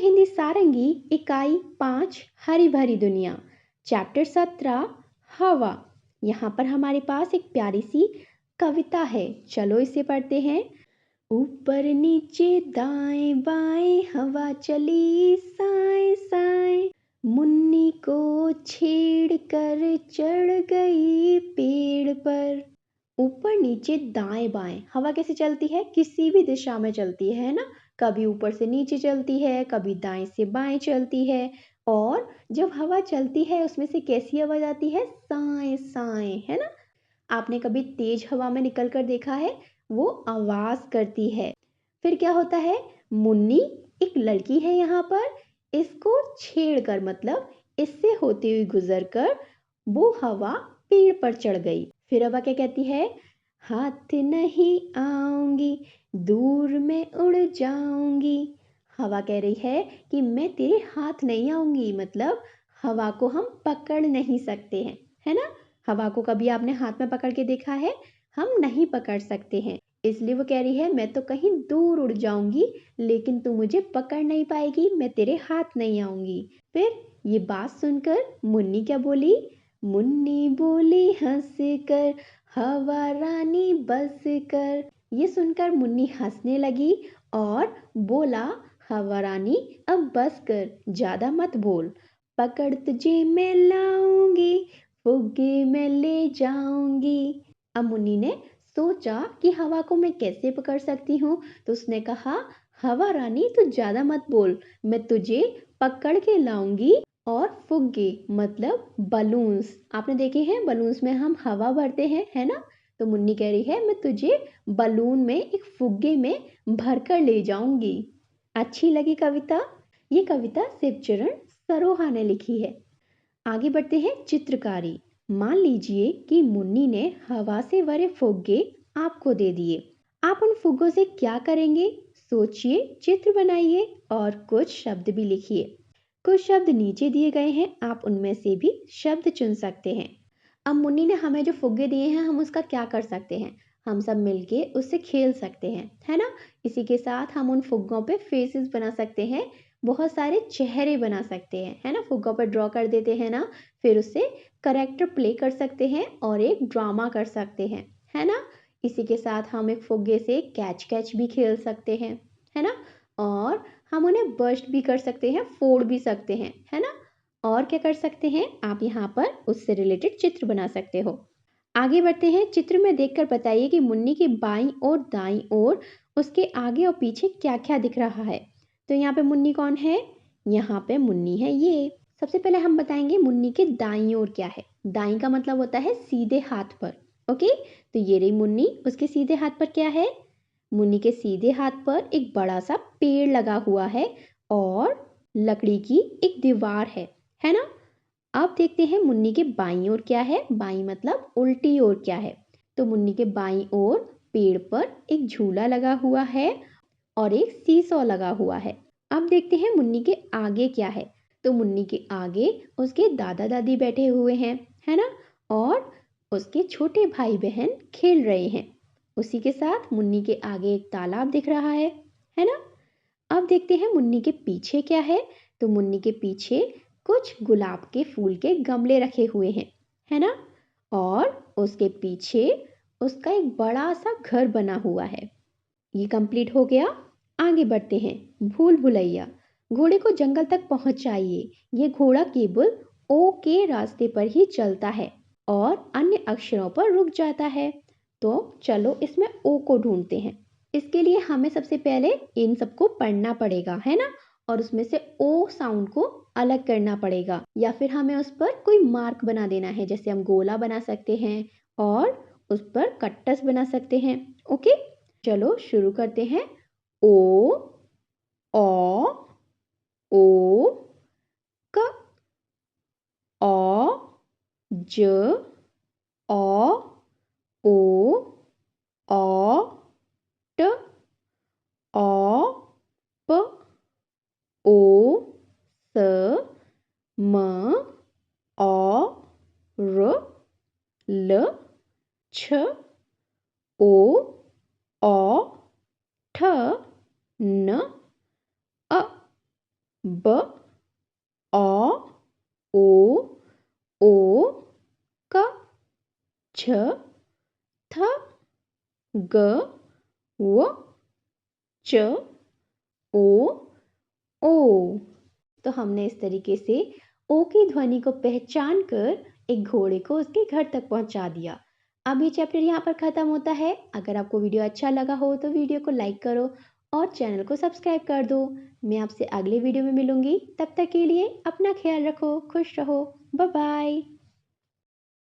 हिंदी सारंगी इकाई 5 हरी भरी दुनिया चैप्टर 17 हवा। यहाँ पर हमारे पास एक प्यारी सी कविता है, चलो इसे पढ़ते हैं। ऊपर नीचे दाएं बाएं हवा चली साए साए, मुन्नी को छेड़ कर चढ़ गई पेड़ पर। ऊपर नीचे दाएं बाएं हवा कैसे चलती है? किसी भी दिशा में चलती है ना। कभी ऊपर से नीचे चलती है, कभी दाएं से बाएं चलती है। और जब हवा चलती है उसमें से कैसी आवाज आती है? साए साए, है ना। आपने कभी तेज हवा में निकल कर देखा है? वो आवाज करती है। फिर क्या होता है? मुन्नी एक लड़की है यहाँ पर, इसको छेड़कर मतलब इससे होते हुए गुजर कर वो हवा पेड़ पर चढ़ गई। फिर हवा क्या कहती है? हाथ नहीं आऊंगी, दूर में उड़ जाऊंगी। हवा कह रही है कि मैं तेरे हाथ नहीं आऊंगी, मतलब हवा को हम पकड़ नहीं सकते हैं, है ना। हवा को कभी आपने हाथ में पकड़ के देखा है? हम नहीं पकड़ सकते हैं, इसलिए वो कह रही है मैं तो कहीं दूर उड़ जाऊंगी, लेकिन तू मुझे पकड़ नहीं पाएगी, मैं तेरे हाथ नहीं आऊंगी। फिर ये बात सुनकर मुन्नी क्या बोली? मुन्नी बोली हंस कर, हवा रानी बस कर। ये सुनकर मुन्नी हंसने लगी और बोला, हवा रानी अब बस कर, ज्यादा मत बोल। पकड़ तुझे मैं लाऊंगी, फुग्गे में ले जाऊंगी। अब मुन्नी ने सोचा कि हवा को मैं कैसे पकड़ सकती हूँ, तो उसने कहा, हवा रानी तू ज्यादा मत बोल, मैं तुझे पकड़ के लाऊंगी। और फुग्गे मतलब बलून्स, आपने देखे हैं बलून्स में हम हवा भरते हैं, है ना। तो मुन्नी कह रही है मैं तुझे बलून में एक फुग्गे में भरकर ले जाऊंगी। अच्छी लगी कविता? ये कविता शिवचरण सरोहा ने लिखी है। आगे बढ़ते हैं चित्रकारी। मान लीजिए कि मुन्नी ने हवा से भरे फुग्गे आपको दे दिए, आप उन फुग्गों से क्या करेंगे? सोचिए, चित्र बनाइए और कुछ शब्द भी लिखिए। कुछ शब्द नीचे दिए गए हैं, आप उनमें से भी शब्द चुन सकते हैं। अब मुन्नी ने हमें जो फुग्गे दिए हैं हम उसका क्या कर सकते हैं? हम सब मिलके उससे खेल सकते हैं, है ना। इसी के साथ हम उन फुग्गों पे फेसेस बना सकते हैं, बहुत सारे चेहरे बना सकते हैं, है ना। फुग्गों पर ड्रॉ कर देते हैं ना, फिर उससे करेक्टर प्ले कर सकते हैं और एक ड्रामा कर सकते हैं, है ना। इसी के साथ हम एक फुग्गे से कैच कैच भी खेल सकते हैं, है ना। और हम उन्हें बर्स्ट भी कर सकते हैं, फोड़ भी सकते हैं, है ना। और क्या कर सकते हैं? आप यहाँ पर उससे रिलेटेड चित्र बना सकते हो। आगे बढ़ते हैं। चित्र में देखकर बताइए कि मुन्नी की बाईं और दाईं ओर उसके आगे और पीछे क्या क्या दिख रहा है। तो यहाँ पे मुन्नी कौन है? यहाँ पे मुन्नी है ये। सबसे पहले हम बताएंगे मुन्नी के दाईं ओर क्या है। दाईं का मतलब होता है सीधे हाथ पर। ओके, तो ये रही मुन्नी, उसके सीधे हाथ पर क्या है? मुन्नी के सीधे हाथ पर एक बड़ा सा पेड़ लगा हुआ है और लकड़ी की एक दीवार है ना। अब देखते हैं मुन्नी के बाईं ओर क्या है। बाईं मतलब उल्टी ओर क्या है। तो मुन्नी के बाईं ओर पेड़ पर एक झूला लगा हुआ है और एक सीसॉ लगा हुआ है। अब देखते हैं मुन्नी के आगे क्या है। तो मुन्नी के आगे उसके दादा दादी बैठे हुए हैं, है ना। और उसके छोटे भाई बहन खेल रहे हैं। उसी के साथ मुन्नी के आगे एक तालाब दिख रहा है ना। अब देखते हैं मुन्नी के पीछे क्या है। तो मुन्नी के पीछे कुछ गुलाब के फूल के गमले रखे हुए हैं, है ना। और उसके पीछे उसका एक बड़ा सा घर बना हुआ है। ये कंप्लीट हो गया। आगे बढ़ते हैं। भूल भुलैया। घोड़े को जंगल तक पहुंचाइए। ये घोड़ा केवल ओ के रास्ते पर ही चलता है और अन्य अक्षरों पर रुक जाता है। तो चलो इसमें ओ को ढूंढते हैं। इसके लिए हमें सबसे पहले इन सबको पढ़ना पड़ेगा, है ना। और उसमें से ओ साउंड को अलग करना पड़ेगा, या फिर हमें उस पर कोई मार्क बना देना है, जैसे हम गोला बना सकते हैं और उस पर कट्टस बना सकते हैं। ओके, चलो शुरू करते हैं। ओ, औ, ओ, क, औ, ज, औ, ओ, औ, ट, औ, प, ओ, स, म, औ, र, ल, छ, ओ, औ, ठ, न, अ। ब, औ, ओ, क, छ, थ, ग, व, च, ओ, ओ। तो हमने इस तरीके से ओ की ध्वनि को पहचान कर एक घोड़े को उसके घर तक पहुंचा दिया। अब ये चैप्टर यहाँ पर खत्म होता है। अगर आपको वीडियो अच्छा लगा हो तो वीडियो को लाइक करो और चैनल को सब्सक्राइब कर दो। मैं आपसे अगले वीडियो में मिलूंगी। तब तक के लिए अपना ख्याल रखो, खुश रहो। Bye bye.